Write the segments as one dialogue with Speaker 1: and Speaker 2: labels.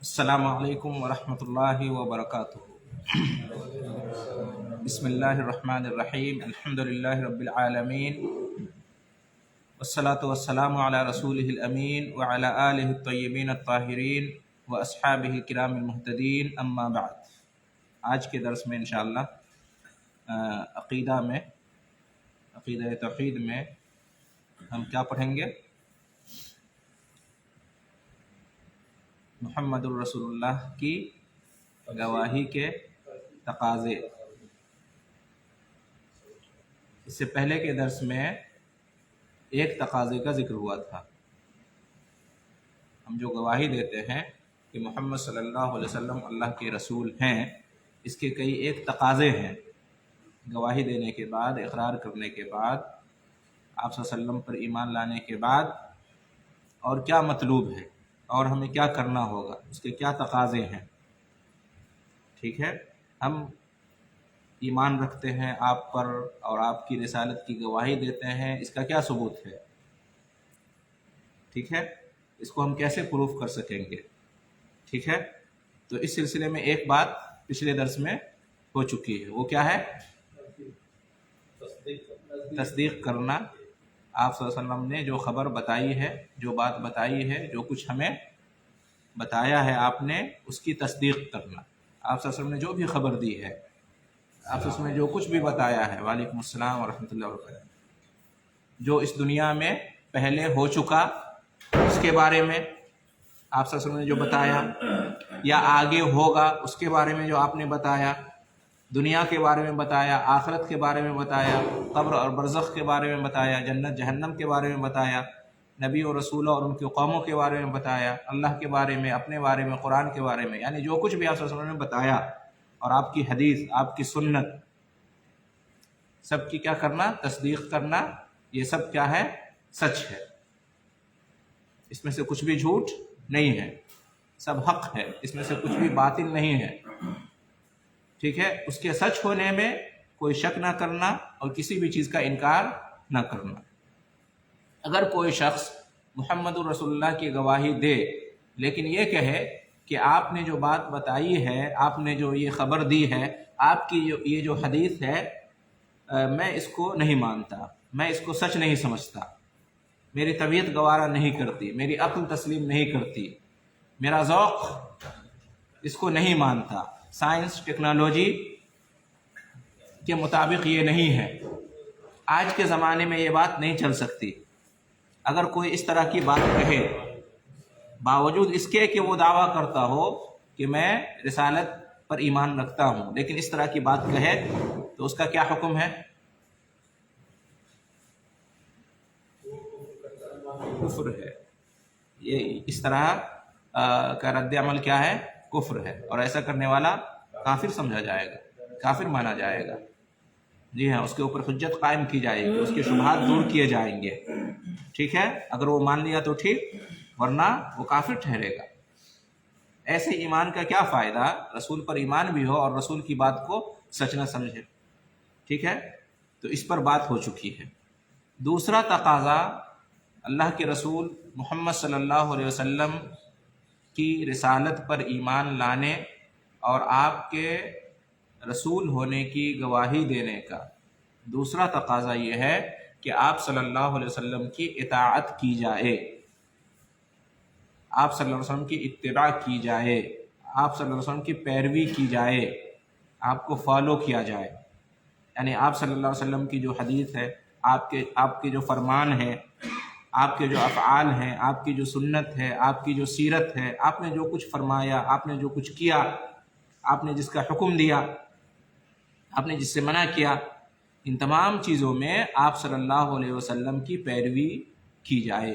Speaker 1: السلام علیکم ورحمۃ اللہ وبرکاتہ۔ بسم اللہ الرحمن الرحیم، الحمد للہ رب العالمین، والصلاة والسلام علی رسولہ الامین وعلی آلہ الطیبین الطاہرین واصحابہ الکرام المہتدین، اما بعد۔ آج کے درس میں انشاءاللہ عقیدہ توحید میں ہم کیا پڑھیں گے؟ محمد الرسول اللہ کی گواہی کے تقاضے۔ اس سے پہلے کے درس میں ایک تقاضے کا ذکر ہوا تھا۔ ہم جو گواہی دیتے ہیں کہ محمد صلی اللہ علیہ وسلم اللہ کے رسول ہیں، اس کے کئی ایک تقاضے ہیں۔ گواہی دینے کے بعد، اقرار کرنے کے بعد، آپ صلی اللہ علیہ وسلم پر ایمان لانے کے بعد اور کیا مطلوب ہے اور ہمیں کیا کرنا ہوگا، اس کے کیا تقاضے ہیں۔ ٹھیک ہے، ہم ایمان رکھتے ہیں آپ پر اور آپ کی رسالت کی گواہی دیتے ہیں، اس کا کیا ثبوت ہے؟ ٹھیک ہے، اس کو ہم کیسے پروف کر سکیں گے؟ ٹھیک ہے، تو اس سلسلے میں ایک بات پچھلے درس میں ہو چکی ہے، وہ کیا ہے؟ تصدیق کرنا۔ آپ صلی اللہ علیہ وسلم نے جو خبر بتائی ہے، جو بات بتائی ہے، جو کچھ ہمیں بتایا ہے آپ نے، اس کی تصدیق کرنا۔ آپ صلی اللہ علیہ وسلم نے جو بھی خبر دی ہے، آپ صلی اللہ علیہ وسلم نے جو کچھ بھی بتایا ہے، وعلیکم السلام ورحمۃ اللہ وبرکاتہ، جو اس دنیا میں پہلے ہو چکا اس کے بارے میں آپ صلی اللہ علیہ وسلم نے جو بتایا، یا آگے ہوگا اس کے بارے میں جو آپ نے بتایا، دنیا کے بارے میں بتایا، آخرت کے بارے میں بتایا، قبر اور برزخ کے بارے میں بتایا، جنت جہنم کے بارے میں بتایا، نبی اور رسولوں اور ان کی قوموں کے بارے میں بتایا، اللہ کے بارے میں، اپنے بارے میں، قرآن کے بارے میں، یعنی جو کچھ بھی آپ صلی اللہ علیہ وسلم نے بتایا، اور آپ کی حدیث، آپ کی سنت، سب کی کیا کرنا؟ تصدیق کرنا۔ یہ سب کیا ہے؟ سچ ہے، اس میں سے کچھ بھی جھوٹ نہیں ہے، سب حق ہے، اس میں سے کچھ بھی باطل نہیں ہے۔ ٹھیک ہے، اس کے سچ ہونے میں کوئی شک نہ کرنا اور کسی بھی چیز کا انکار نہ کرنا۔ اگر کوئی شخص محمد الرسول اللہ کی گواہی دے لیکن یہ کہے کہ آپ نے جو بات بتائی ہے، آپ نے جو یہ خبر دی ہے، آپ کی یہ جو حدیث ہے، میں اس کو نہیں مانتا، میں اس کو سچ نہیں سمجھتا، میری طبیعت گوارا نہیں کرتی، میری عقل تسلیم نہیں کرتی، میرا ذوق اس کو نہیں مانتا، سائنس ٹیکنالوجی کے مطابق یہ نہیں ہے، آج کے زمانے میں یہ بات نہیں چل سکتی۔ اگر کوئی اس طرح کی بات کہے، باوجود اس کے کہ وہ دعویٰ کرتا ہو کہ میں رسالت پر ایمان رکھتا ہوں، لیکن اس طرح کی بات کہے تو اس کا کیا حکم ہے؟ کفر ہے۔ یہ اس طرح کا رد عمل کیا ہے؟ کفر ہے، اور ایسا کرنے والا کافر سمجھا جائے گا، کافر مانا جائے گا۔ جی ہاں، اس کے اوپر حجت قائم کی جائے گی، اس کے شبہات دور کیے جائیں گے۔ ٹھیک ہے، اگر وہ مان لیا تو ٹھیک، ورنہ وہ کافر ٹھہرے گا۔ ایسے ایمان کا کیا فائدہ، رسول پر ایمان بھی ہو اور رسول کی بات کو سچ نہ سمجھے۔ ٹھیک ہے، تو اس پر بات ہو چکی ہے۔ دوسرا تقاضا، اللہ کے رسول محمد صلی اللہ علیہ وسلم کی رسالت پر ایمان لانے اور آپ کے رسول ہونے کی گواہی دینے کا دوسرا تقاضا یہ ہے کہ آپ صلی اللہ علیہ وسلم کی اطاعت کی جائے، آپ صلی اللہ علیہ وسلم کی اتباع کی جائے، آپ صلی اللہ علیہ وسلم کی پیروی کی جائے، آپ کو فالو کیا جائے۔ یعنی آپ صلی اللہ علیہ وسلم کی جو حدیث ہے، آپ کے جو فرمان ہیں، آپ کے جو افعال ہیں، آپ کی جو سنت ہے، آپ کی جو سیرت ہے، آپ نے جو کچھ فرمایا، آپ نے جو کچھ کیا، آپ نے جس کا حکم دیا، آپ نے جس سے منع کیا، ان تمام چیزوں میں آپ صلی اللہ علیہ وسلم کی پیروی کی جائے۔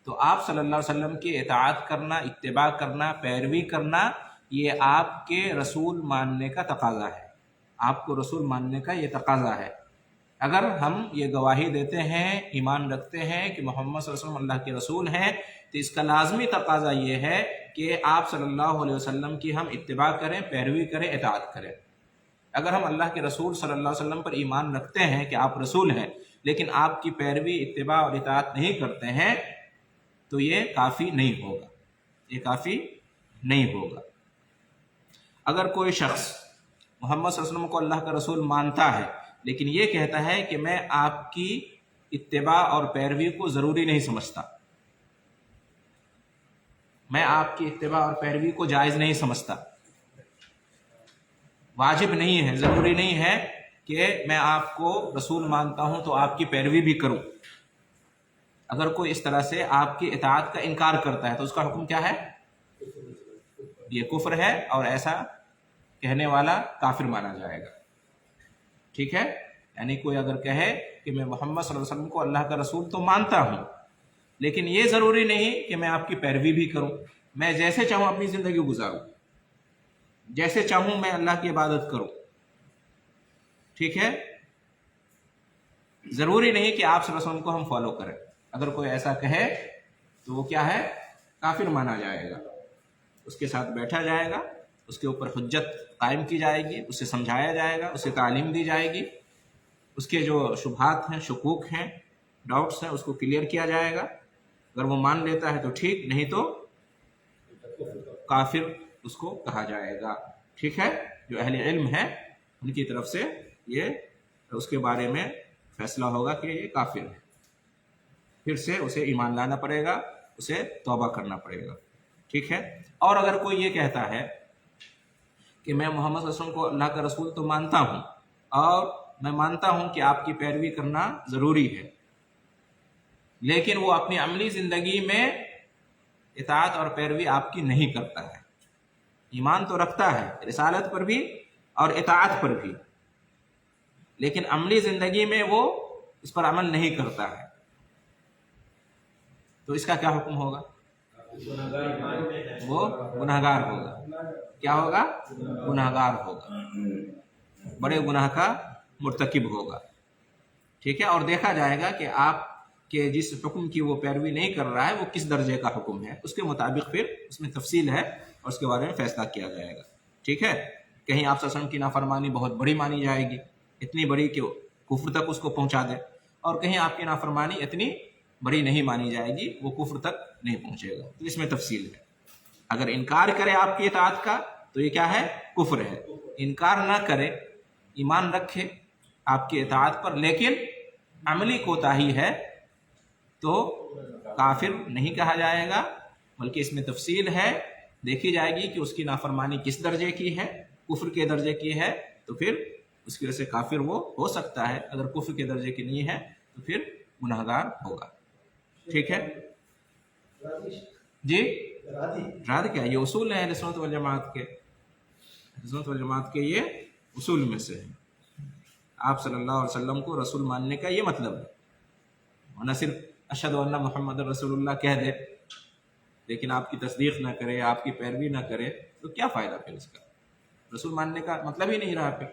Speaker 1: تو آپ صلی اللہ علیہ وسلم کی اطاعت کرنا، اتباع کرنا، پیروی کرنا، یہ آپ کے رسول ماننے کا تقاضا ہے، آپ کو رسول ماننے کا یہ تقاضا ہے۔ اگر ہم یہ گواہی دیتے ہیں، ایمان رکھتے ہیں کہ محمد صلی اللہ علیہ وسلم اللہ کے رسول ہیں، تو اس کا لازمی تقاضا یہ ہے کہ آپ صلی اللہ علیہ وسلم کی ہم اتباع کریں، پیروی کریں، اطاعت کریں۔ اگر ہم اللہ کے رسول صلی اللہ علیہ وسلم پر ایمان رکھتے ہیں کہ آپ رسول ہیں، لیکن آپ کی پیروی، اتباع اور اطاعت نہیں کرتے ہیں، تو یہ کافی نہیں ہوگا، یہ کافی نہیں ہوگا۔ اگر کوئی شخص محمد صلی اللہ علیہ وسلم کو اللہ کا رسول مانتا ہے لیکن یہ کہتا ہے کہ میں آپ کی اتباع اور پیروی کو ضروری نہیں سمجھتا، میں آپ کی اتباع اور پیروی کو جائز نہیں سمجھتا، واجب نہیں ہے، ضروری نہیں ہے کہ میں آپ کو رسول مانتا ہوں تو آپ کی پیروی بھی کروں، اگر کوئی اس طرح سے آپ کی اطاعت کا انکار کرتا ہے تو اس کا حکم کیا ہے؟ یہ کفر ہے، اور ایسا کہنے والا کافر مانا جائے گا۔ ٹھیک ہے، یعنی کوئی اگر کہے کہ میں محمد صلی اللہ علیہ وسلم کو اللہ کا رسول تو مانتا ہوں لیکن یہ ضروری نہیں کہ میں آپ کی پیروی بھی کروں، میں جیسے چاہوں اپنی زندگی گزاروں، جیسے چاہوں میں اللہ کی عبادت کروں، ٹھیک ہے، ضروری نہیں کہ آپ صلی اللہ علیہ وسلم کو ہم فالو کریں۔ اگر کوئی ایسا کہے تو وہ کیا ہے؟ کافر مانا جائے گا، اس کے ساتھ بیٹھا جائے گا، اس کے اوپر حجت قائم کی جائے گی، اسے سمجھایا جائے گا، اسے تعلیم دی جائے گی، اس کے جو شبہات ہیں، شکوک ہیں، ڈاؤٹس ہیں، اس کو کلیئر کیا جائے گا۔ اگر وہ مان لیتا ہے تو ٹھیک، نہیں تو کافر اس کو کہا جائے گا۔ ٹھیک ہے، جو اہل علم ہے ان کی طرف سے یہ اس کے بارے میں فیصلہ ہوگا کہ یہ کافر ہے، پھر سے اسے ایمان لانا پڑے گا، اسے توبہ کرنا پڑے گا۔ ٹھیک ہے، اور اگر کوئی یہ کہتا ہے کہ میں محمد صلی اللہ علیہ وسلم کو اللہ کا رسول تو مانتا ہوں اور میں مانتا ہوں کہ آپ کی پیروی کرنا ضروری ہے، لیکن وہ اپنی عملی زندگی میں اطاعت اور پیروی آپ کی نہیں کرتا ہے، ایمان تو رکھتا ہے رسالت پر بھی اور اطاعت پر بھی، لیکن عملی زندگی میں وہ اس پر عمل نہیں کرتا ہے، تو اس کا کیا حکم ہوگا؟ وہ گناہگار ہوگا۔ کیا ہوگا؟ گناہگار ہوگا، بڑے گناہ کا مرتکب ہوگا۔ ٹھیک ہے، اور دیکھا جائے گا کہ آپ کے جس حکم کی وہ پیروی نہیں کر رہا ہے وہ کس درجے کا حکم ہے، اس کے مطابق پھر اس میں تفصیل ہے اور اس کے بارے میں فیصلہ کیا جائے گا۔ ٹھیک ہے، کہیں آپ صلی اللہ علیہ وسلم کی نافرمانی بہت بڑی مانی جائے گی، اتنی بڑی کہ کفر تک اس کو پہنچا دے، اور کہیں آپ کی نافرمانی اتنی بڑی نہیں مانی جائے گی، وہ کفر تک نہیں پہنچے گا، تو اس میں تفصیل ہے۔ اگر انکار کرے آپ کی اطاعت کا تو یہ کیا ہے؟ کفر ہے۔ انکار نہ کرے، ایمان رکھے آپ کی اطاعت پر لیکن عملی کوتاہی ہے تو کافر نہیں کہا جائے گا، بلکہ اس میں تفصیل ہے، دیکھی جائے گی کہ اس کی نافرمانی کس درجے کی ہے، کفر کے درجے کی ہے تو پھر اس کی وجہ سے کافر وہ ہو سکتا ہے، اگر کفر کے درجے کی نہیں ہے تو پھر گناہگار ہوگا۔ ٹھیک ہے جی، راد کیا؟ یہ اصول ہے اہل سنت والجماعت کے، اہل سنت والجماعت کے یہ اصول میں سے ہے۔ آپ صلی اللہ علیہ وسلم کو رسول ماننے کا یہ مطلب ہے، اور نہ صرف اشہد ان محمد رسول اللہ کہہ دے لیکن آپ کی تصدیق نہ کرے، آپ کی پیروی نہ کرے تو کیا فائدہ پھر اس کا؟ رسول ماننے کا مطلب ہی نہیں رہا پھر۔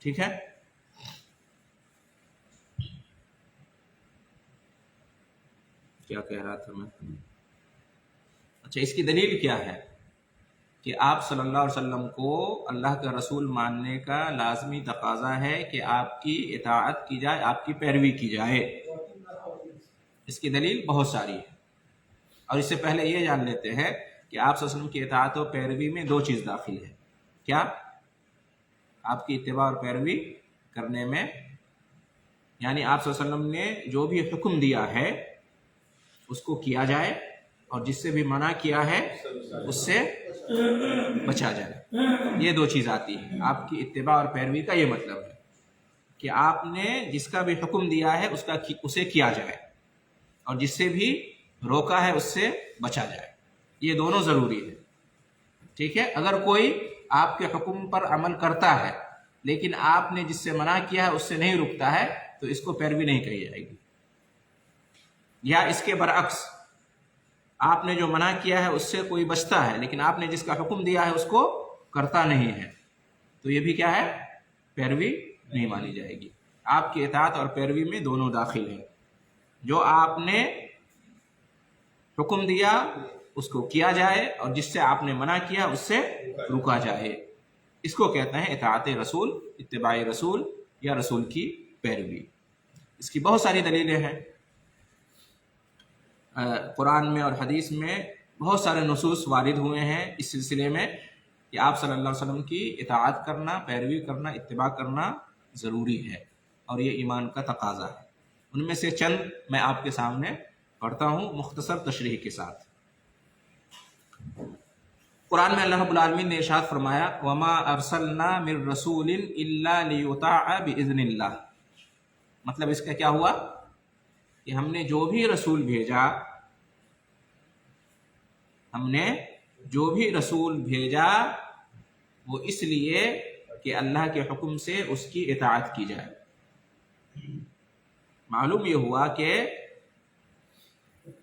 Speaker 1: ٹھیک ہے، کیا کہہ رہا تھا میں؟ اچھا، اس کی دلیل کیا ہے کہ آپ صلی اللہ علیہ وسلم کو اللہ کا رسول ماننے کا لازمی تقاضا ہے کہ آپ کی اطاعت کی جائے، آپ کی پیروی کی جائے؟ اس کی دلیل بہت ساری ہے، اور اس سے پہلے یہ جان لیتے ہیں کہ آپ صلی اللہ علیہ وسلم کی اطاعت و پیروی میں دو چیز داخل ہے۔ کیا؟ آپ کی اتباع اور پیروی کرنے میں، یعنی آپ صلی اللہ علیہ وسلم نے جو بھی حکم دیا ہے اس کو کیا جائے، اور جس سے بھی منع کیا ہے اس سے بچا جائے۔ یہ دو چیز آتی ہیں۔ آپ کی اتباع اور پیروی کا یہ مطلب ہے کہ آپ نے جس کا بھی حکم دیا ہے اسے کیا جائے، اور جس سے بھی روکا ہے اس سے بچا جائے، یہ دونوں ضروری ہے۔ ٹھیک ہے، اگر کوئی آپ کے حکم پر عمل کرتا ہے لیکن آپ نے جس سے منع کیا ہے اس سے نہیں رکتا ہے تو اس کو پیروی نہیں کہی جائے گی، یا اس کے برعکس آپ نے جو منع کیا ہے اس سے کوئی بچتا ہے لیکن آپ نے جس کا حکم دیا ہے اس کو کرتا نہیں ہے تو یہ بھی کیا ہے؟ پیروی نہیں مانی جائے گی۔ آپ کی اطاعت اور پیروی میں دونوں داخل ہیں، جو آپ نے حکم دیا اس کو کیا جائے اور جس سے آپ نے منع کیا اس سے رکا جائے، اس کو کہتے ہیں اطاعت رسول، اتباع رسول یا رسول کی پیروی۔ اس کی بہت ساری دلیلیں ہیں، قرآن میں اور حدیث میں بہت سارے نصوص وارد ہوئے ہیں اس سلسلے میں کہ آپ صلی اللہ علیہ وسلم کی اطاعت کرنا، پیروی کرنا، اتباع کرنا ضروری ہے اور یہ ایمان کا تقاضا ہے۔ ان میں سے چند میں آپ کے سامنے پڑھتا ہوں مختصر تشریح کے ساتھ۔ قرآن میں اللہ رب العالمین نے ارشاد فرمایا وَمَا أَرْسَلْنَا مِن رَسُولٍ إِلَّا لِيُطَاعَ بِإِذْنِ اللَّهِ، مطلب اس کا کیا ہوا کہ ہم نے جو بھی رسول بھیجا وہ اس لیے کہ اللہ کے حکم سے اس کی اطاعت کی جائے۔ معلوم یہ ہوا کہ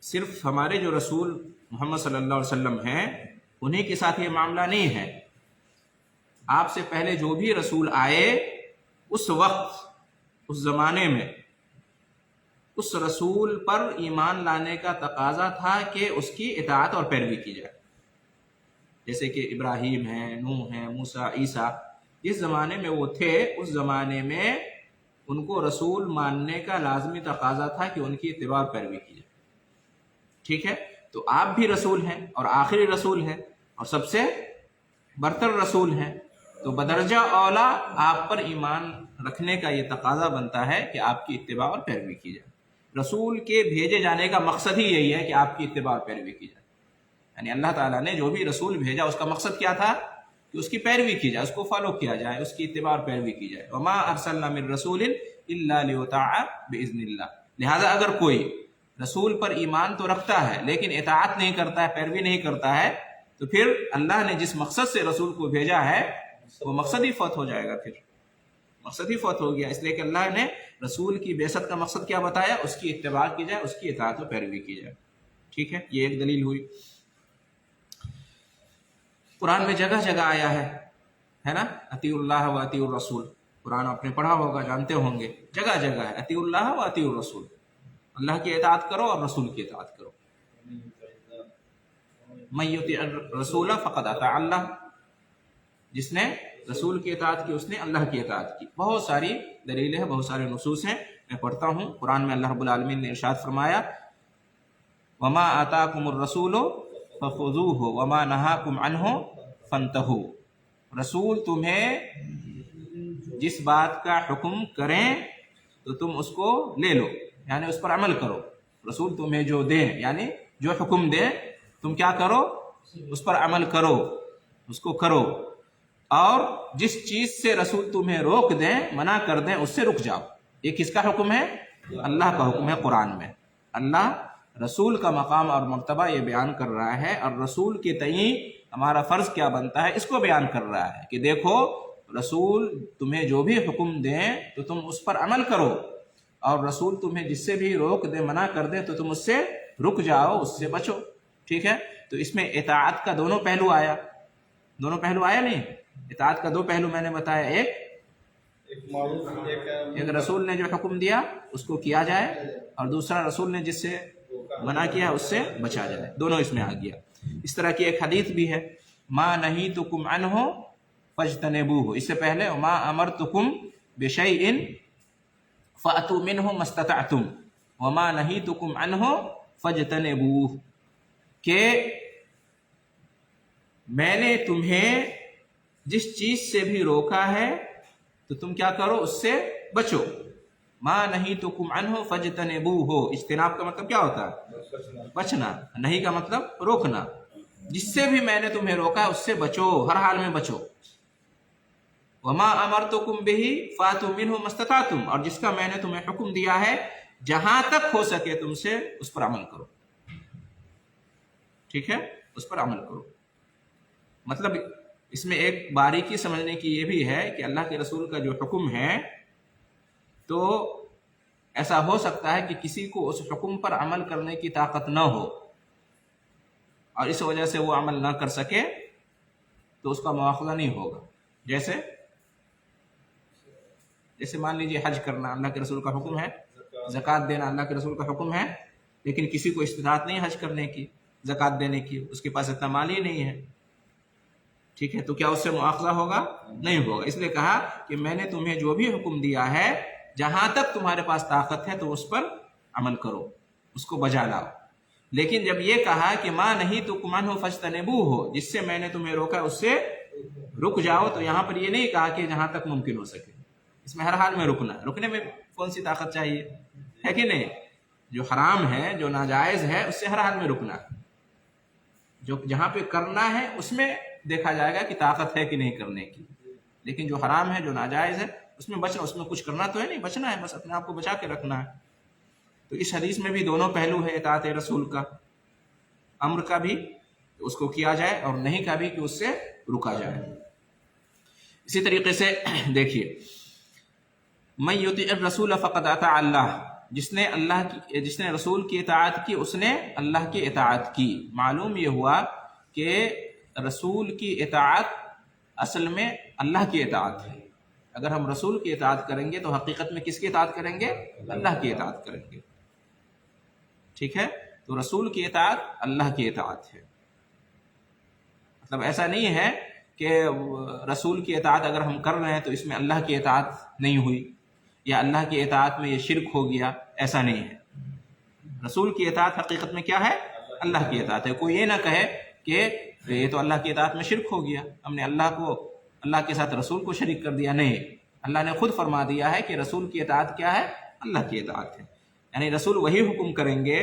Speaker 1: صرف ہمارے جو رسول محمد صلی اللہ علیہ وسلم ہیں انہی کے ساتھ یہ معاملہ نہیں ہے، آپ سے پہلے جو بھی رسول آئے اس وقت، اس زمانے میں اس رسول پر ایمان لانے کا تقاضا تھا کہ اس کی اطاعت اور پیروی کی جائے۔ جیسے کہ ابراہیم ہیں، نوح ہیں، موسیٰ، عیسیٰ، جس زمانے میں وہ تھے اس زمانے میں ان کو رسول ماننے کا لازمی تقاضا تھا کہ ان کی اتباع اور پیروی کی جائے۔ ٹھیک ہے، تو آپ بھی رسول ہیں اور آخری رسول ہیں اور سب سے برتر رسول ہیں، تو بدرجہ اولا آپ پر ایمان رکھنے کا یہ تقاضا بنتا ہے کہ آپ کی اتباع اور پیروی کی جائے۔ رسول کے بھیجے جانے کا مقصد ہی یہی ہے کہ آپ کی اتباع اور پیروی کی جائے، یعنی اللہ تعالیٰ نے جو بھی رسول بھیجا اس کا مقصد کیا تھا کہ اس کی پیروی کی جائے، اس کو فالو کیا جائے، اس کی اتباع اور پیروی کی جائے۔ وَمَا أَرْسَلْنَا مِن رَسُولٍ إِلَّا لِيُطَاعَ بِإِذْنِ اللَّهِ، لہذا اگر کوئی رسول پر ایمان تو رکھتا ہے لیکن اطاعت نہیں کرتا ہے، پیروی نہیں کرتا ہے، تو پھر اللہ نے جس مقصد سے رسول کو بھیجا ہے وہ مقصد ہی فوت ہو جائے گا، پھر مقصد ہی فوت ہو گیا۔ اس لیے کہ اللہ نے رسول کی بعثت کا مقصد کیا بتایا، اس کی اتباع کی جائے، اس کی اطاعت و پیروی کی جائے۔ ٹھیک ہے، یہ ایک دلیل ہوئی۔ قرآن میں جگہ جگہ آیا ہے نا، اطیعوا اللہ و اطیعوا الرسول، قرآن آپ نے پڑھا ہوگا، جانتے ہوں گے، جگہ جگہ ہے اطیعوا اللہ و اطیعوا الرسول، اللہ کی اطاعت کرو اور رسول کی اطاعت کرو۔ من یطیع الرسول فقد اطاع اللہ، جس نے رسول کی اطاعت کی اس نے اللہ کی اطاعت کی۔ بہت ساری دلیلیں ہیں، بہت سارے نصوص ہیں، میں پڑھتا ہوں۔ قرآن میں اللہ رب العالمین نے ارشاد فرمایا وما آتاکم الرسول فخذوہ وما نہاکم عنہ فانتہوا، رسول تمہیں جس بات کا حکم کریں تو تم اس کو لے لو، یعنی اس پر عمل کرو۔ رسول تمہیں جو دیں، یعنی جو حکم دیں تم کیا کرو، اس پر عمل کرو، اس کو کرو، اور جس چیز سے رسول تمہیں روک دیں، منع کر دیں، اس سے رک جاؤ۔ یہ کس کا حکم ہے؟ اللہ کا حکم ہے۔ قرآن میں اللہ رسول کا مقام اور مرتبہ یہ بیان کر رہا ہے، اور رسول کے تئیں ہمارا فرض کیا بنتا ہے اس کو بیان کر رہا ہے کہ دیکھو رسول تمہیں جو بھی حکم دیں تو تم اس پر عمل کرو، اور رسول تمہیں جس سے بھی روک دے، منع کر دے، تو تم اس سے رک جاؤ، اس سے بچو۔ ٹھیک ہے، تو اس میں اطاعت کا دونوں پہلو آیا، دونوں پہلو آیا نہیں، اطاعت کا دو پہلو میں نے بتایا، ایک رسول نے جو حکم دیا اس کو کیا جائے، اور دوسرا رسول نے جس سے منع کیا اس سے بچا جائے، دونوں اس میں آ گیا۔ اس طرح کی ایک حدیث بھی ہے ما نہیتکم عنہ فاجتنبوہ، اس سے پہلے ما امرتکم بشیء فأتوا منہ ما استطعتم وما نہیتکم عنہ فاجتنبوہ، کہ میں نے تمہیں جس چیز سے بھی روکا ہے تو تم کیا کرو، اس سے بچو۔ ما نہیتکم عنہ فاجتنبوہ، اجتناب کا مطلب کیا ہوتا ہے؟ بچنا، نہیں کا مطلب روکنا۔ جس سے بھی میں نے تمہیں روکا اس سے بچو، ہر حال میں بچو۔ وما امرتکم بہ فاتوا منہ ما استطعتم، اور جس کا میں نے تمہیں حکم دیا ہے جہاں تک ہو سکے تم سے اس پر عمل کرو۔ ٹھیک ہے، اس پر عمل کرو۔ مطلب اس میں ایک باریکی سمجھنے کی یہ بھی ہے کہ اللہ کے رسول کا جو حکم ہے تو ایسا ہو سکتا ہے کہ کسی کو اس حکم پر عمل کرنے کی طاقت نہ ہو، اور اس وجہ سے وہ عمل نہ کر سکے تو اس کا مواخذہ نہیں ہوگا۔ جیسے مان لیجیے حج کرنا اللہ کے رسول کا حکم ہے، زکوٰۃ دینا اللہ کے رسول کا حکم ہے، لیکن کسی کو استطاعت نہیں حج کرنے کی، زکوٰۃ دینے کی، اس کے پاس اتنا مال ہی نہیں ہے۔ ٹھیک ہے، تو کیا اس سے مواخذہ ہوگا؟ نہیں ہوگا۔ اس لیے کہا کہ میں نے تمہیں جو بھی حکم دیا ہے جہاں تک تمہارے پاس طاقت ہے تو اس پر عمل کرو، اس کو بجا لاؤ۔ لیکن جب یہ کہا کہ ماں نہیں تو کمن ہو فجتنبو ہو، جس سے میں نے تمہیں روکا اس سے رک جاؤ، تو یہاں پر یہ نہیں کہا کہ جہاں تک ممکن ہو سکے، اس میں ہر حال میں رکنا ہے۔ رکنے میں کون سی طاقت چاہیے، ہے کہ نہیں؟ جو حرام ہے، جو ناجائز ہے، اس سے ہر حال میں رکنا ہے۔ جو جہاں پہ کرنا ہے اس میں دیکھا جائے گا کہ طاقت ہے کہ نہیں کرنے کی، لیکن جو حرام ہے، جو ناجائز ہے، اس میں بچنا، اس میں کچھ کرنا تو ہے نہیں، بچنا ہے، بس اپنے آپ کو بچا کے رکھنا ہے۔ تو اس حدیث میں بھی دونوں پہلو ہے اطاعت رسول کا، امر کا بھی کہ اس کو کیا جائے اور نہیں کا بھی کہ اس سے رکا جائے۔ اسی طریقے سے دیکھیے، من یطیع الرسول فقد اطاع اللہ، جس نے رسول کی اطاعت کی اس نے اللہ کی اطاعت کی۔ معلوم یہ ہوا کہ رسول کی اطاعت اصل میں اللہ کی اطاعت ہے۔ اگر ہم رسول کی اطاعت کریں گے تو حقیقت میں کس کی اطاعت کریں گے؟ اللہ کی اطاعت کریں گے، ٹھیک ہے؟ تو رسول کی اطاعت اللہ کی اطاعت ہے۔ مطلب ایسا نہیں ہے کہ رسول کی اطاعت اگر ہم کر رہے ہیں تو اس میں اللہ کی اطاعت نہیں ہوئی، یا اللہ کی اطاعت میں یہ شرک ہو گیا، ایسا نہیں ہے۔ رسول کی اطاعت حقیقت میں کیا ہے؟ اللہ کی اطاعت ہے۔ کوئی یہ نہ کہے کہ یہ تو اللہ کی اطاعت میں شرک ہو گیا، ہم نے اللہ کے ساتھ رسول کو شریک کر دیا۔ نہیں، اللہ نے خود فرما دیا ہے کہ رسول کی اطاعت کیا ہے؟ اللہ کی اطاعت ہے۔ یعنی رسول وہی حکم کریں گے،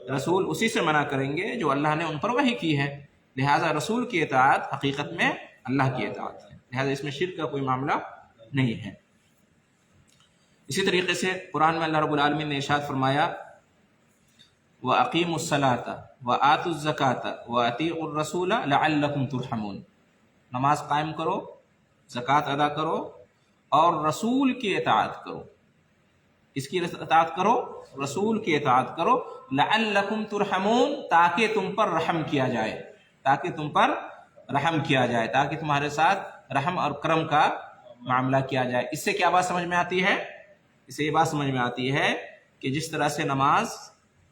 Speaker 1: رسول اسی سے منع کریں گے جو اللہ نے ان پر وحی کی ہے، لہٰذا رسول کی اطاعت حقیقت میں اللہ کی اطاعت ہے، لہٰذا اس میں شرک کا کوئی معاملہ نہیں ہے۔ اسی طریقے سے قرآن میں اللہ رب العالمین نے ارشاد فرمایا وَأَقِيمُوا الصَّلَاةَ وَآتُوا الزَّكَاةَ وَأَطِيعُوا الرَّسُولَ لَعَلَّكُمْ تُرْحَمُونَ، نماز قائم کرو، زکوٰۃ ادا کرو اور رسول کی اطاعت کرو۔ اس کی اطاعت کرو، رسول کی اطاعت کرو، لعلکم ترحمون، تاکہ تم پر رحم کیا جائے، تاکہ تم پر رحم کیا جائے، تاکہ تمہارے ساتھ رحم اور کرم کا معاملہ کیا جائے۔ اس سے کیا بات سمجھ میں آتی ہے؟ اس سے یہ بات سمجھ میں آتی ہے کہ جس طرح سے نماز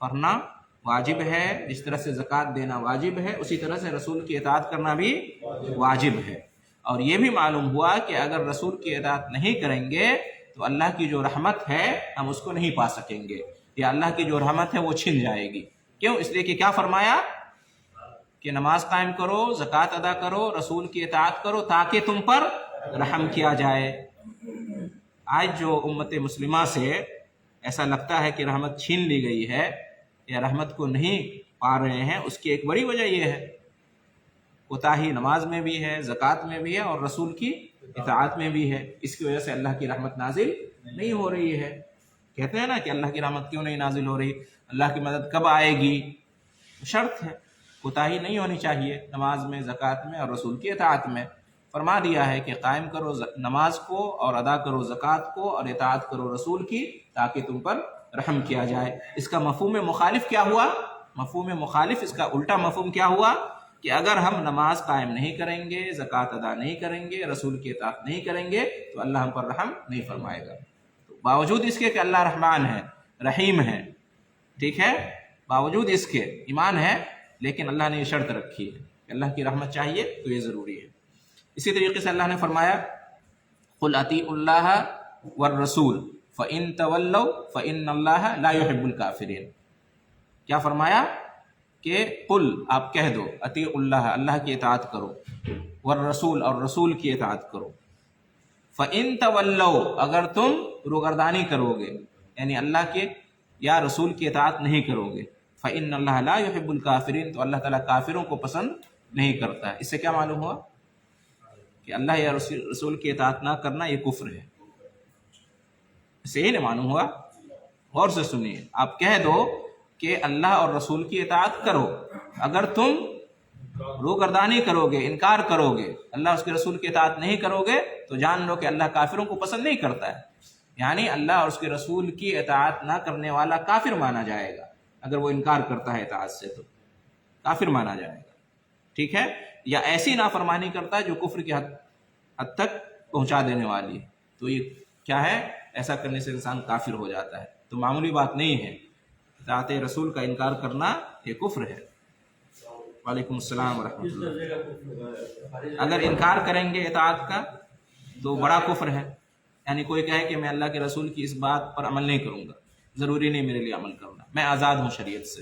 Speaker 1: پڑھنا واجب ہے، جس طرح سے زکوٰۃ دینا واجب ہے، اسی طرح سے رسول کی اطاعت کرنا بھی واجب ہے۔ اور یہ بھی معلوم ہوا کہ اگر رسول کی اطاعت نہیں کریں گے تو اللہ کی جو رحمت ہے ہم اس کو نہیں پا سکیں گے، یا اللہ کی جو رحمت ہے وہ چھن جائے گی۔ کیوں؟ اس لیے کہ کیا فرمایا کہ نماز قائم کرو، زکوٰۃ ادا کرو، رسول کی اطاعت کرو تاکہ تم پر رحم کیا جائے۔ آج جو امت مسلمہ سے ایسا لگتا ہے کہ رحمت چھین لی گئی ہے یا رحمت کو نہیں پا رہے ہیں، اس کی ایک بڑی وجہ یہ ہے کوتاہی نماز میں بھی ہے، زکوٰۃ میں بھی ہے اور رسول کی اطاعت میں بھی ہے۔ اس کی وجہ سے اللہ کی رحمت نازل نہیں ہو رہی ہے۔ کہتے ہیں نا کہ اللہ کی رحمت کیوں نہیں نازل ہو رہی، اللہ کی مدد کب آئے گی؟ شرط ہے، کوتاہی نہیں ہونی چاہیے نماز میں، زکوٰۃ میں اور رسول کی اطاعت میں۔ فرما دیا ہے کہ قائم کرو نماز کو اور ادا کرو زکوٰۃ کو اور اطاعت کرو رسول کی تاکہ تم پر رحم کیا جائے۔ اس کا مفہوم مخالف کیا ہوا؟ مفہوم مخالف، اس کا الٹا مفہوم کیا ہوا کہ اگر ہم نماز قائم نہیں کریں گے، زکوٰۃ ادا نہیں کریں گے، رسول کی اطاعت نہیں کریں گے تو اللہ ہم پر رحم نہیں فرمائے گا۔ تو باوجود اس کے کہ اللہ رحمان ہے، رحیم ہے، ٹھیک ہے، باوجود اس کے ایمان ہے، لیکن اللہ نے یہ شرط رکھی ہے کہ اللہ کی رحمت چاہیے تو یہ ضروری ہے۔ اسی طریقے سے اللہ نے فرمایا قُلْ أَطِيعُوا اللَّهَ وَالرَّسُولَ فَإِن تَوَلَّوْا فَإِنَّ اللَّهَ لَا يُحِبُّ الْكَافِرِينَ۔ کیا فرمایا کہ قل، آپ کہہ دو، اطیعوا اللہ، اللہ کی اطاعت کرو، والرسول، اور رسول کی اطاعت کرو، فَإِن تَوَلَّوْا، اگر تم روگردانی کرو گے، یعنی اللہ کے یا رسول کی اطاعت نہیں کرو گے، فَإِنَّ اللَّهَ لَا يُحِبُّ الْكَافِرِينَ، تو اللہ تعالیٰ کافروں کو پسند نہیں کرتا ہے۔ اس سے کیا معلوم ہوا کہ اللہ یا رسول کی اطاعت نہ کرنا یہ کفر ہے۔ اس سے یہ نہیں معلوم ہوا، غور سے سنیے، آپ کہہ دو کہ اللہ اور رسول کی اطاعت کرو، اگر تم روگردانی کرو گے، انکار کرو گے، اللہ اس کے رسول کی اطاعت نہیں کرو گے تو جان لو کہ اللہ کافروں کو پسند نہیں کرتا ہے، یعنی اللہ اور اس کے رسول کی اطاعت نہ کرنے والا کافر مانا جائے گا۔ اگر وہ انکار کرتا ہے اطاعت سے تو کافر مانا جائے گا، ٹھیک ہے، یا ایسی نافرمانی کرتا ہے جو کفر کی حد تک پہنچا دینے والی ہے، تو یہ کیا ہے؟ ایسا کرنے سے انسان کافر ہو جاتا ہے۔ تو معمولی بات نہیں ہے، اطاعت رسول کا انکار کرنا یہ کفر ہے۔ وعلیکم السلام ورحمۃ اللہ۔ اگر انکار کریں گے اطاعت کا تو بڑا کفر ہے، یعنی کوئی کہے کہ میں اللہ کے رسول کی اس بات پر عمل نہیں کروں گا، ضروری نہیں میرے لیے عمل کرنا، میں آزاد ہوں شریعت سے،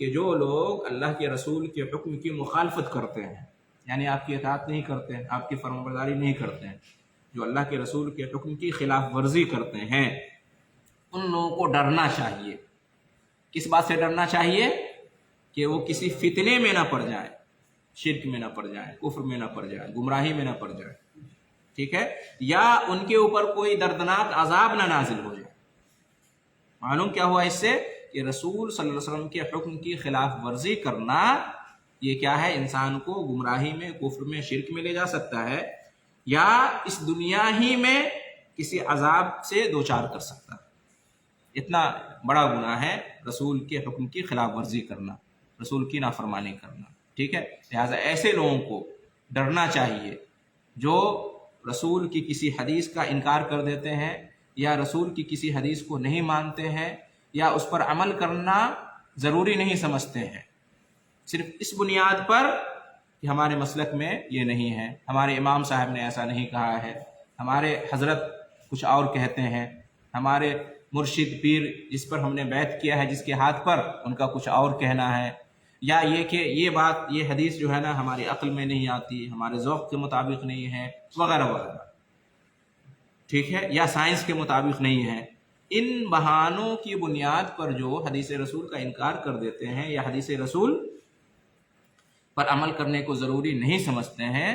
Speaker 1: کہ جو لوگ اللہ کے رسول کے حکم کی مخالفت کرتے ہیں، یعنی آپ کی اطاعت نہیں کرتے ہیں، آپ کی فرمانبرداری نہیں کرتے ہیں، جو اللہ کے رسول کے حکم کی خلاف ورزی کرتے ہیں، ان لوگوں کو ڈرنا چاہیے۔ کس بات سے ڈرنا چاہیے؟ کہ وہ کسی فتنے میں نہ پڑ جائیں، شرک میں نہ پڑ جائیں، کفر میں نہ پڑ جائیں، گمراہی میں نہ پڑ جائیں، ٹھیک ہے، یا ان کے اوپر کوئی دردناک عذاب نہ نازل ہو جائے۔ معلوم کیا ہوا اس سے؟ کہ رسول صلی اللہ علیہ وسلم کے حکم کی خلاف ورزی کرنا یہ کیا ہے؟ انسان کو گمراہی میں، کفر میں، شرک میں لے جا سکتا ہے، یا اس دنیا ہی میں کسی عذاب سے دوچار کر سکتا ہے۔ اتنا بڑا گناہ ہے رسول کے حکم کی خلاف ورزی کرنا، رسول کی نافرمانی کرنا، ٹھیک ہے۔ لہٰذا ایسے لوگوں کو ڈرنا چاہیے جو رسول کی کسی حدیث کا انکار کر دیتے ہیں، یا رسول کی کسی حدیث کو نہیں مانتے ہیں، یا اس پر عمل کرنا ضروری نہیں سمجھتے ہیں، صرف اس بنیاد پر کہ ہمارے مسلک میں یہ نہیں ہے، ہمارے امام صاحب نے ایسا نہیں کہا ہے، ہمارے حضرت کچھ اور کہتے ہیں، ہمارے مرشد پیر جس پر ہم نے بیعت کیا ہے، جس کے ہاتھ پر، ان کا کچھ اور کہنا ہے، یا یہ کہ یہ بات، یہ حدیث جو ہے نا ہماری عقل میں نہیں آتی، ہمارے ذوق کے مطابق نہیں ہے، وغیرہ وغیرہ، ٹھیک ہے، یا سائنس کے مطابق نہیں ہے۔ ان بہانوں کی بنیاد پر جو حدیث رسول کا انکار کر دیتے ہیں، یا حدیث رسول پر عمل کرنے کو ضروری نہیں سمجھتے ہیں،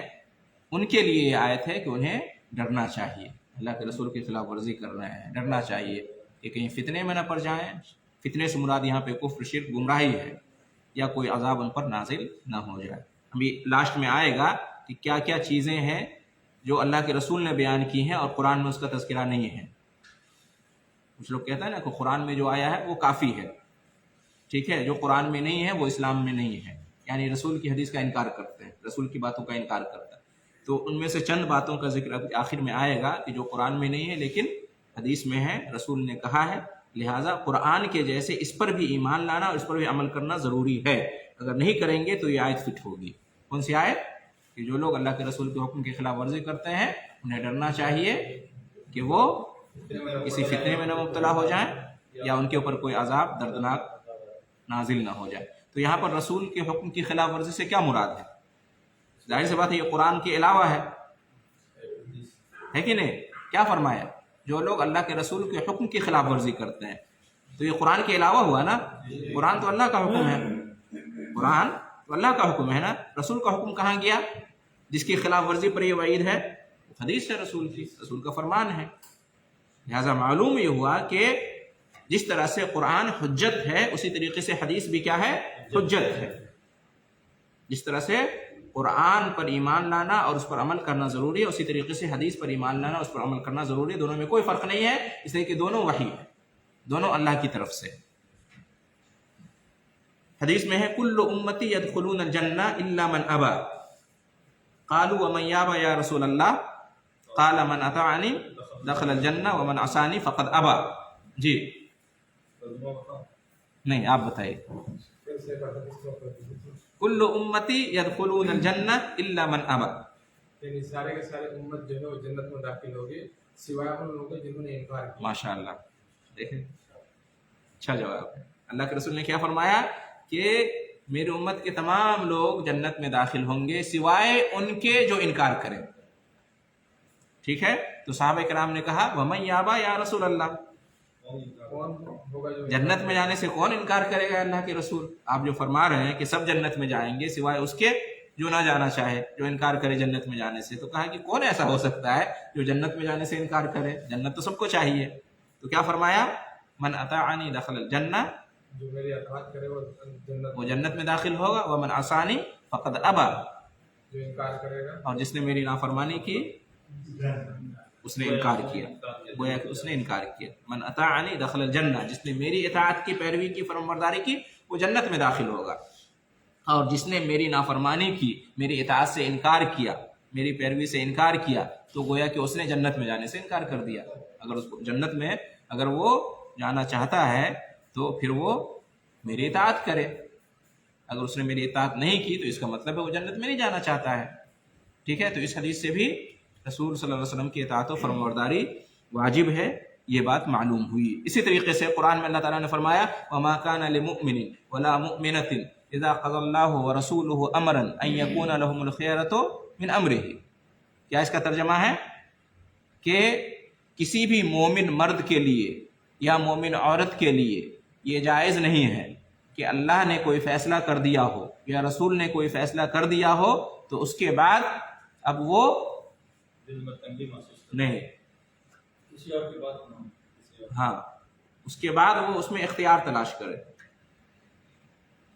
Speaker 1: ان کے لیے یہ آیت ہے کہ انہیں ڈرنا چاہیے، اللہ کے رسول کی خلاف ورزی کر رہے ہیں، ڈرنا چاہیے کہ کہیں فتنے میں نہ پڑ جائیں۔ فتنے سے مراد یہاں پہ کفر، شرک، گمراہی ہے، یا کوئی عذاب ان پر نازل نہ ہو جائے۔ ابھی لاسٹ میں آئے گا کہ کیا کیا چیزیں ہیں جو اللہ کے رسول نے بیان کی ہیں اور قرآن میں اس کا تذکرہ نہیں ہے۔ کچھ لوگ کہتے ہیں نا کہ قرآن میں جو آیا ہے وہ کافی ہے، ٹھیک ہے، جو قرآن میں نہیں ہے وہ اسلام میں نہیں ہے، یعنی رسول کی حدیث کا انکار کرتے ہیں، رسول کی باتوں کا انکار کرتا ہے۔ تو ان میں سے چند باتوں کا ذکر آخر میں آئے گا کہ جو قرآن میں نہیں ہے لیکن حدیث میں ہے، رسول نے کہا ہے، لہٰذا قرآن کے جیسے اس پر بھی ایمان لانا اور اس پر بھی عمل کرنا ضروری ہے۔ اگر نہیں کریں گے تو یہ آیت فٹ ہوگی۔ کون سی آیت؟ کہ جو لوگ اللہ کے رسول کے حکم کی خلاف ورزی کرتے ہیں انہیں ڈرنا چاہیے کہ وہ کسی فتنے میں نہ مبتلا ہو جائیں، یا ان کے اوپر کوئی عذاب دردناک نازل نہ ہو جائے۔ تو یہاں پر رسول کے حکم کی خلاف ورزی سے کیا مراد ہے؟ ظاہر سی بات ہے یہ قرآن کے علاوہ ہے کہ نہیں؟ کیا فرمایا؟ جو لوگ اللہ کے رسول کے حکم کی خلاف ورزی کرتے ہیں، تو یہ قرآن کے علاوہ ہوا نا؟ قرآن تو اللہ کا حکم ہے، قرآن تو اللہ کا حکم ہے نا، رسول کا حکم کہاں گیا؟ جس کی خلاف ورزی پر یہ وعید ہے، حدیث ہے رسول کی، رسول کا فرمان ہے۔ لہذا معلوم یہ ہوا کہ جس طرح سے قرآن حجت ہے اسی طریقے سے حدیث بھی کیا ہے؟ حجت ہے۔ جس طرح سے قرآن پر ایمان لانا اور اس پر عمل کرنا ضروری ہے، اسی طریقے سے حدیث پر ایمان لانا، اس پر عمل کرنا ضروری ہے، دونوں میں کوئی فرق نہیں ہے، اس لیے کہ دونوں وحی ہے، دونوں اللہ کی طرف سے۔ حدیث میں ہے کل امتی یدخلون الجنہ الا من ابا، قالوا ومن یابا یا رسول اللہ، قال من اطاعنی دخل الجنہ ومن عصانی فقد ابا۔ جی نہیں، آپ بتائیے۔ کل امتی یدخلون الجنہ الا من ابا،
Speaker 2: یعنی سارے کے سارے امت جو ہے وہ جنت میں داخل ہوگی سوائے ان لوگوں کے جنہوں نے انکار کیا۔
Speaker 1: ماشاء اللہ، دیکھیں اچھا جواب ہے۔ اللہ کے رسول نے کیا فرمایا کہ میری امت کے تمام لوگ جنت میں داخل ہوں گے سوائے ان کے جو انکار کریں، ٹھیک ہے۔ تو صحابہ کرام نے کہا ومن یابا یا رسول اللہ،
Speaker 2: کون ہوگا جو
Speaker 1: جنت میں جانے سے کون انکار کرے گا اللہ کے رسول؟ آپ جو فرما رہے ہیں کہ سب جنت میں جائیں گے سوائے اس کے جو نہ جانا چاہے، جو انکار کرے جنت میں جانے سے۔ تو کہا کہ کون ایسا ہو سکتا ہے جو جنت میں جانے سے انکار کرے؟ جنت تو سب کو چاہیے۔ تو کیا فرمایا؟ من اطاعنی دخل الجنہ،
Speaker 2: جو میری اطاعت کرے
Speaker 1: وہ جنت میں داخل ہوگا، ومن عصانی فقد ابا،
Speaker 2: جو انکار کرے گا
Speaker 1: اور جس نے میری نافرمانی کی اس نے انکار کیا، گویا کہ اس نے انکار کیا۔ من اطاعنی دخل الجنہ، جس نے میری اطاعت کی، پیروی کی، فرمانبرداری کی، وہ جنت میں داخل ہوگا، اور جس نے میری نافرمانی کی، میری اطاعت سے انکار کیا، میری پیروی سے انکار کیا، تو گویا کہ اس نے جنت میں جانے سے انکار کر دیا۔ اگر اس کو جنت میں اگر وہ جانا چاہتا ہے تو پھر وہ میری اطاعت کرے، اگر اس نے میری اطاعت نہیں کی تو اس کا مطلب ہے وہ جنت میں نہیں جانا چاہتا ہے، ٹھیک ہے۔ تو اس حدیث سے بھی رسول صلی اللہ علیہ وسلم کی اطاعت و فرمانبرداری واجب ہے، یہ بات معلوم ہوئی۔ اسی طریقے سے قرآن میں اللہ تعالیٰ نے فرمایا وما كان لمؤمن ولا مؤمنة اذا قضى الله ورسوله امرا ان يكون لهم الخيرة من امره۔ کیا اس کا ترجمہ ہے کہ کسی بھی مومن مرد کے لیے یا مومن عورت کے لیے یہ جائز نہیں ہے کہ اللہ نے کوئی فیصلہ کر دیا ہو یا رسول نے کوئی فیصلہ کر دیا ہو تو اس کے بعد اب وہ
Speaker 3: دل میں تنگی محسوس
Speaker 1: نہیں،
Speaker 3: کسی اور کی بات نہ ہو، کسی اور
Speaker 1: ہاں اس کے بعد وہ اس میں اختیار تلاش کرے۔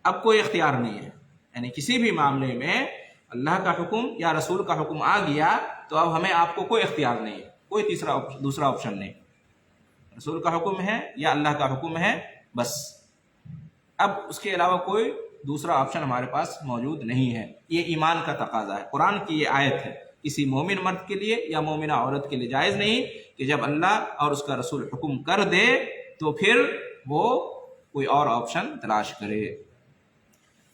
Speaker 1: اب کوئی اختیار نہیں ہے، یعنی کسی بھی معاملے میں اللہ کا حکم یا رسول کا حکم آ گیا تو اب ہمیں آپ کو کوئی اختیار نہیں ہے، کوئی دوسرا آپشن نہیں، رسول کا حکم ہے یا اللہ کا حکم ہے بس، اب اس کے علاوہ کوئی دوسرا آپشن ہمارے پاس موجود نہیں ہے۔ یہ ایمان کا تقاضا ہے، قرآن کی یہ آیت ہے۔ کسی مومن مرد کے لیے یا مومنہ عورت کے لیے جائز نہیں کہ جب اللہ اور اس کا رسول حکم کر دے تو پھر وہ کوئی اور آپشن تلاش کرے۔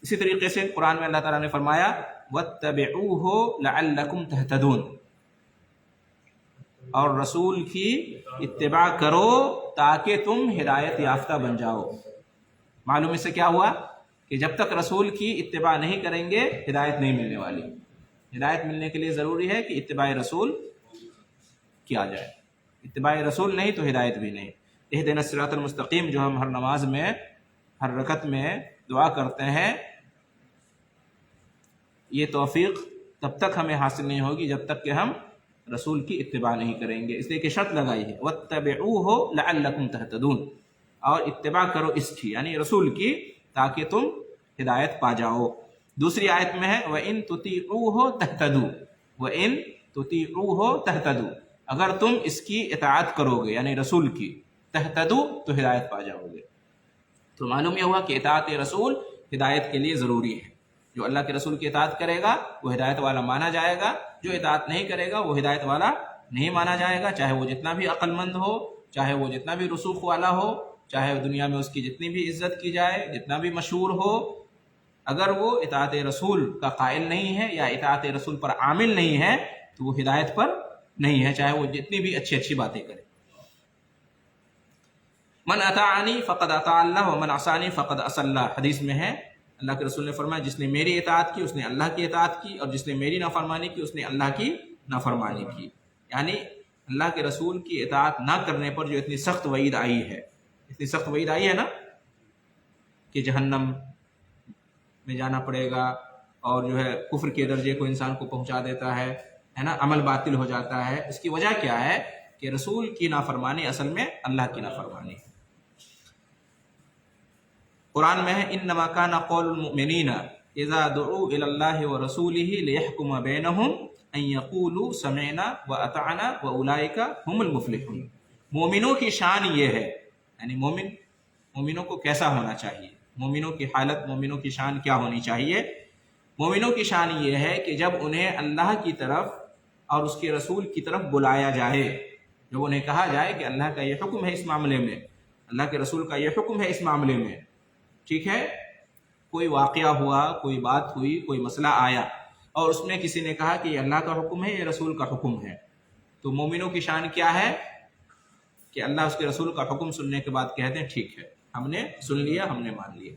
Speaker 1: اسی طریقے سے قرآن میں اللہ تعالیٰ نے فرمایا وَاتَّبِعُوهُ لَعَلَّكُمْ تَهْتَدُونَ، اور رسول کی اتباع کرو تاکہ تم ہدایت یافتہ بن جاؤ۔ معلوم اس سے کیا ہوا کہ جب تک رسول کی اتباع نہیں کریں گے ہدایت نہیں ملنے والی۔ ہدایت ملنے کے لیے ضروری ہے کہ اتباع رسول کیا جائے، اتباع رسول نہیں تو ہدایت بھی نہیں۔ اہدنا الصراط المستقیم جو ہم ہر نماز میں ہر رکعت میں دعا کرتے ہیں، یہ توفیق تب تک ہمیں حاصل نہیں ہوگی جب تک کہ ہم رسول کی اتباع نہیں کریں گے، اس لیے کہ شرط لگائی ہے وَاتَّبِعُوهُ لَعَلَّكُمْ تَهْتَدُونَ، اور اتباع کرو اس کی یعنی رسول کی تاکہ تم ہدایت پا جاؤ۔ دوسری آیت میں ہے وَإِن تُطِيعُوهُ تَهْتَدُوا، وَإِن تُطِيعُوهُ تَهْتَدُوا، اگر تم اس کی اطاعت کرو گے یعنی رسول کی، تہتدو تو ہدایت پا جاؤ گے۔ تو معلوم یہ ہوا کہ اطاعت رسول ہدایت کے لیے ضروری ہے۔ جو اللہ کے رسول کی اطاعت کرے گا وہ ہدایت والا مانا جائے گا، جو اطاعت نہیں کرے گا وہ ہدایت والا نہیں مانا جائے گا، چاہے وہ جتنا بھی عقل مند ہو، چاہے وہ جتنا بھی رسوخ والا ہو، چاہے دنیا میں اس کی جتنی بھی عزت کی جائے، جتنا بھی مشہور ہو، اگر وہ اطاعت رسول کا قائل نہیں ہے یا اطاعت رسول پر عامل نہیں ہے تو وہ ہدایت پر نہیں ہے، چاہے وہ جتنی بھی اچھی باتیں کرے۔ من اطاعنی فقد اطاع اللہ ومن عصانی فقد عصى اللہ، حدیث میں ہے اللہ کے رسول نے فرمایا جس نے میری اطاعت کی اس نے اللہ کی اطاعت کی، اور جس نے میری نافرمانی کی اس نے اللہ کی نافرمانی کی۔ یعنی اللہ کے رسول کی اطاعت نہ کرنے پر جو اتنی سخت وعید آئی ہے، اتنی سخت وعید آئی ہے نا کہ جہنم میں جانا پڑے گا، اور جو ہے کفر کے درجے کو انسان کو پہنچا دیتا ہے نا، عمل باطل ہو جاتا ہے۔ اس کی وجہ کیا ہے کہ رسول کی نافرمانی اصل میں اللہ کی نافرمانی ہے۔ قرآن میں ہے انما کان قول المؤمنین اذا دعوا الی اللہ ورسولہ لیحکم بینہم ان یقولوا سمعنا واطعنا واولئک هم المفلحون۔ مومنوں کی شان یہ ہے، یعنی مومنوں کو کیسا ہونا چاہیے، مومنوں کی حالت، مومنوں کی شان کیا ہونی چاہیے؟ مومنوں کی شان یہ ہے کہ جب انہیں اللہ کی طرف اور اس کے رسول کی طرف بلایا جائے، جب انہیں کہا جائے کہ اللہ کا یہ حکم ہے اس معاملے میں، اللہ کے رسول کا یہ حکم ہے اس معاملے میں، ٹھیک ہے، کوئی واقعہ ہوا، کوئی بات ہوئی، کوئی مسئلہ آیا اور اس میں کسی نے کہا کہ یہ اللہ کا حکم ہے، یہ رسول کا حکم ہے، تو مومنوں کی شان کیا ہے کہ اللہ اس کے رسول کا حکم سننے کے بعد کہتے ہیں ٹھیک ہے، ہم نے سن لیا، ہم نے مان لیا،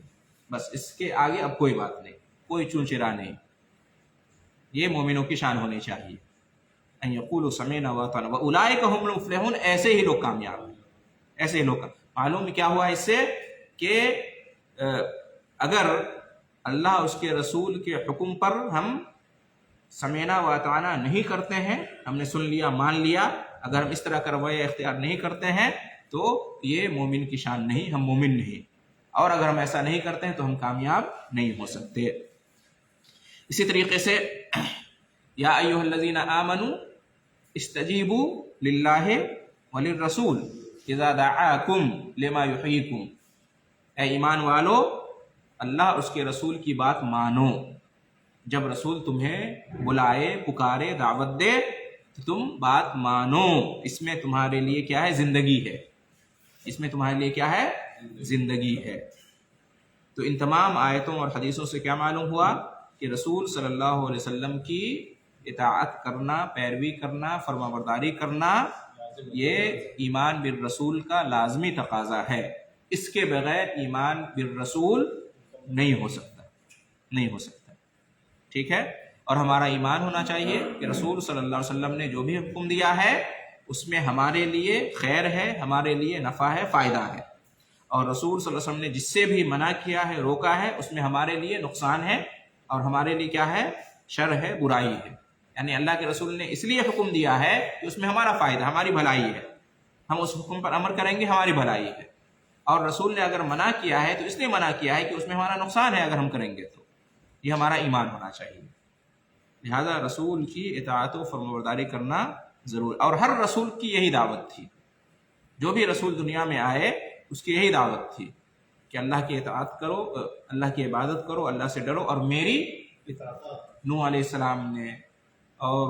Speaker 1: بس اس کے آگے اب کوئی بات نہیں، کوئی چون چرا نہیں۔ یہ مومنوں کی شان ہونی چاہیے، ان یقولوا سمعنا واطعنا واولئک هم المفلحون، ایسے ہی لوگ کامیاب ہیں، ایسے ہی لوگ معلوم کیا ہوا اس سے کہ اگر اللہ اس کے رسول کے حکم پر ہم سمعنا واطعنا نہیں کرتے ہیں، ہم نے سن لیا مان لیا، اگر ہم اس طرح کا رویہ اختیار نہیں کرتے ہیں تو یہ مومن کی شان نہیں، ہم مومن نہیں، اور اگر ہم ایسا نہیں کرتے ہیں تو ہم کامیاب نہیں ہو سکتے۔ اسی طریقے سے یا ایھا الذین آمنوا استجیبوا للہ وللرسول اذا دعاکم لما یحییکم، اے ایمان والو اللہ اور اس کے رسول کی بات مانو، جب رسول تمہیں بلائے، پکارے، دعوت دے تو تم بات مانو، اس میں تمہارے لیے کیا ہے؟ زندگی ہے، اس میں تمہارے لیے کیا ہے؟ زندگی ہے۔ تو ان تمام آیتوں اور حدیثوں سے کیا معلوم ہوا کہ رسول صلی اللہ علیہ وسلم کی اطاعت کرنا، پیروی کرنا، فرما برداری کرنا یہ ایمان بالرسول کا لازمی تقاضا ہے، اس کے بغیر ایمان بالرسول نہیں ہو سکتا، نہیں ہو سکتا، ٹھیک ہے۔ اور ہمارا ایمان ہونا چاہیے کہ رسول صلی اللہ علیہ وسلم نے جو بھی حکم دیا ہے اس میں ہمارے لیے خیر ہے، ہمارے لیے نفع ہے، فائدہ ہے، اور رسول صلی اللہ علیہ وسلم نے جس سے بھی منع کیا ہے، روکا ہے، اس میں ہمارے لیے نقصان ہے اور ہمارے لیے کیا ہے، شر ہے، برائی ہے۔ یعنی اللہ کے رسول نے اس لیے حکم دیا ہے کہ اس میں ہمارا فائدہ، ہماری بھلائی ہے، ہم اس حکم پر عمل کریں گے، ہماری بھلائی ہے، اور رسول نے اگر منع کیا ہے تو اس لیے منع کیا ہے کہ اس میں ہمارا نقصان ہے اگر ہم کریں گے تو۔ یہ ہمارا ایمان ہونا چاہیے۔ لہذا رسول کی اطاعت و فرمانبرداری کرنا ضرور، اور ہر رسول کی یہی دعوت تھی، جو بھی رسول دنیا میں آئے اس کی یہی دعوت تھی کہ اللہ کی اطاعت کرو، اللہ کی عبادت کرو، اللہ سے ڈرو اور میری اطاعت۔ نوح علیہ السلام نے اور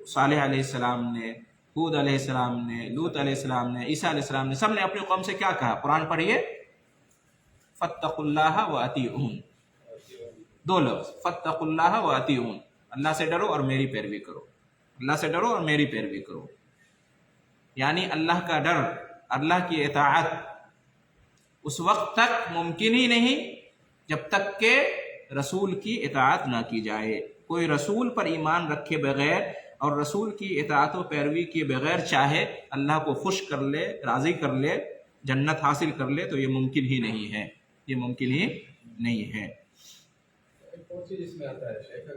Speaker 1: صالح علیہ السلام نے، ہود علیہ السلام نے، لوط علیہ السلام نے، عیسیٰ علیہ السلام نے، سب نے اپنی قوم سے کیا کہا؟ قرآن پڑھیے، فاتقوا اللہ واتیعون، دو لفظ، فاتقوا اللہ واتیعون، اللہ سے ڈرو اور میری پیروی کرو، اللہ سے ڈرو اور میری پیروی کرو۔ یعنی اللہ کا ڈر، اللہ کی اطاعت اس وقت تک ممکن ہی نہیں جب تک کہ رسول کی اطاعت نہ کی جائے۔ کوئی رسول پر ایمان رکھے بغیر اور رسول کی اطاعت و پیروی کے بغیر چاہے اللہ کو خوش کر لے، راضی کر لے، جنت حاصل کر لے، تو یہ ممکن ہی نہیں ہے، یہ ممکن ہی نہیں ہے۔
Speaker 2: ایک اور چیز اس میں آتا ہے شیخ،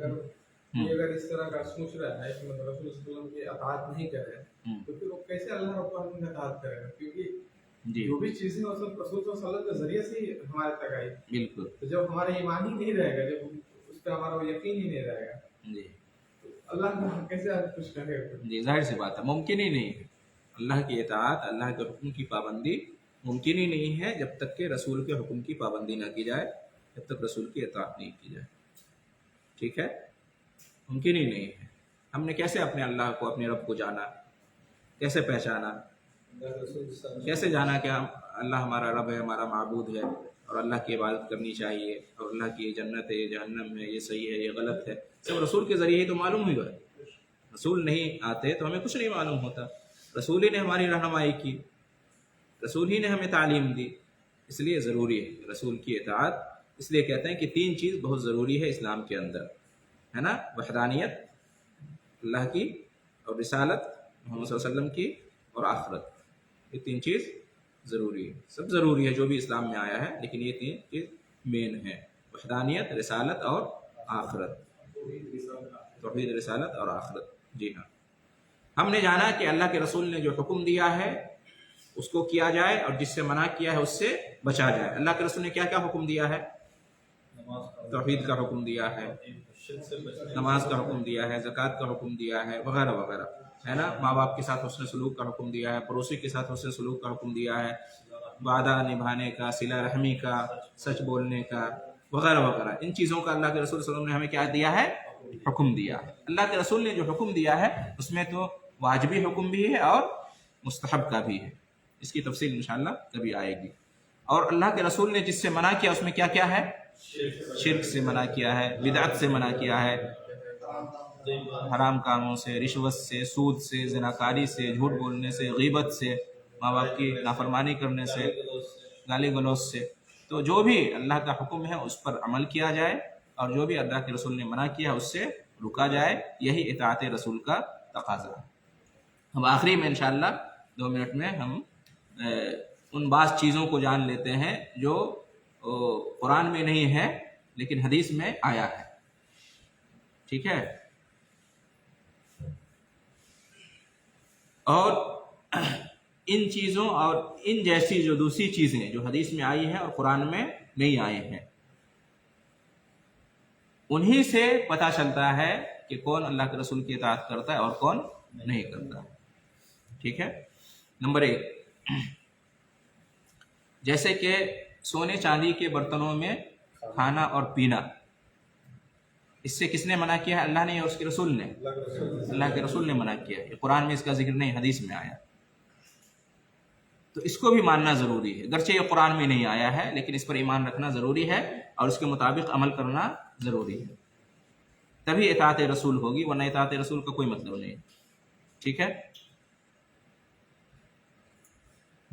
Speaker 2: اگر اس طرح کا سوچ رہا ہے کہ رسول صلی اللہ علیہ وسلم کی اطاعت نہیں کرے تو پھر وہ کیسے اللہ رب العالمین کی اطاعت کرے گا؟ کیونکہ جو بھی چیزیں رسول صلی اللہ علیہ وسلم کے ذریعے سے ہی ہمارے تک آئی، بالکل، تو جب ہمارا ایمان ہی نہیں رہے گا، جب اس پہ ہمارا یقین ہی نہیں رہے گا، جی، تو اللہ کو کیسے خوش کرے گا؟ جی، ظاہر سی بات ہے، ممکن ہی نہیں ہے۔ اللہ کی اطاعت، اللہ کے حکم کی پابندی ممکن ہی نہیں ہے جب تک کہ رسول کے حکم کی پابندی نہ کی جائے، جب تک رسول کی اطاعت نہیں کی جائے، ٹھیک ہے، ممکن ہی نہیں ہے۔ ہم نے کیسے اپنے اللہ کو، اپنے رب کو جانا، کیسے پہچانا، کیسے جانا کہ اللہ ہمارا رب ہے، ہمارا معبود ہے اور اللہ کی عبادت کرنی چاہیے اور اللہ کی جنت ہے، جہنم ہے، یہ صحیح ہے، یہ غلط ہے، سب رسول کے ذریعے ہی تو معلوم ہوگا۔ رسول نہیں آتے تو ہمیں کچھ نہیں معلوم ہوتا، رسول ہی نے ہماری رہنمائی کی، رسول ہی نے ہمیں تعلیم دی، اس لیے ضروری ہے رسول کی اطاعت۔ اس لیے کہتے ہیں کہ تین چیز بہت ضروری ہے اسلام کے اندر، ہے نا، وحدانیت اللہ کی، اور رسالت محمد صلی اللہ علیہ وسلم کی، اور آخرت۔ یہ تین چیز ضروری ہے، سب ضروری ہے جو بھی اسلام میں آیا ہے، لیکن یہ تین چیز مین ہے، وحدانیت، رسالت اور آخرت، توحید، رسالت اور آخرت۔ جی ہاں، ہم نے جانا کہ اللہ کے رسول نے جو حکم دیا ہے اس کو کیا جائے اور جس سے منع کیا ہے اس سے بچا جائے۔ اللہ کے رسول نے کیا کیا حکم دیا ہے؟ توحید کا حکم دیا ہے، نماز کا حکم دیا ہے، زکوٰۃ کا حکم دیا ہے، وغیرہ وغیرہ، ہے نا، ماں باپ کے ساتھ حسن سلوک کا حکم دیا ہے، پڑوسی کے ساتھ حسن سلوک کا حکم دیا ہے، وعدہ نبھانے کا، صلہ رحمی کا، سچ بولنے کا، وغیرہ وغیرہ۔ ان چیزوں کا اللہ کے رسول صلی اللہ علیہ وسلم نے ہمیں کیا دیا ہے؟ حکم دیا ہے۔ اللہ کے رسول نے جو حکم دیا ہے اس میں تو واجبی حکم بھی ہے اور مستحب کا بھی ہے، اس کی تفصیل انشاءاللہ کبھی آئے گی۔ اور اللہ کے رسول نے جس سے منع کیا اس میں کیا کیا ہے؟ شرک سے منع کیا ہے، بدعت سے منع کیا ہے، حرام کاموں سے، رشوت سے، سود سے، زناکاری سے، جھوٹ بولنے سے، غیبت سے، ماں باپ کی نافرمانی کرنے سے، گالی گلوچ سے۔ تو جو بھی اللہ کا حکم ہے اس پر عمل کیا جائے اور جو بھی اللہ کے رسول نے منع کیا اس سے رکا جائے، یہی اطاعت رسول کا تقاضا ہے۔ اب آخری میں انشاءاللہ 2 منٹ میں ہم ان بعض چیزوں کو جان لیتے ہیں جو قرآن میں نہیں ہے لیکن حدیث میں آیا ہے، ٹھیک ہے۔ اور ان چیزوں اور ان جیسی جو دوسری چیزیں جو حدیث میں آئی ہیں اور قرآن میں نہیں آئی ہیں، انہی سے پتہ چلتا ہے کہ کون اللہ کے رسول کی اطاعت کرتا ہے اور کون نہیں کرتا، ٹھیک ہے۔ نمبر 1، جیسے کہ سونے چاندی کے برتنوں میں کھانا اور پینا، اس سے کس نے منع کیا ہے؟ اللہ نے اور اس کے رسول نے؟ اللہ کے رسول نے منع کیا ہے، قرآن میں اس کا ذکر نہیں، حدیث میں آیا، تو اس کو بھی ماننا ضروری ہے، گرچہ یہ قرآن میں نہیں آیا ہے لیکن اس پر ایمان رکھنا ضروری ہے اور اس کے مطابق عمل کرنا ضروری ہے، تبھی اطاعت رسول ہوگی، ورنہ اطاعت رسول کا کوئی مطلب نہیں، ٹھیک ہے۔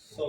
Speaker 3: 100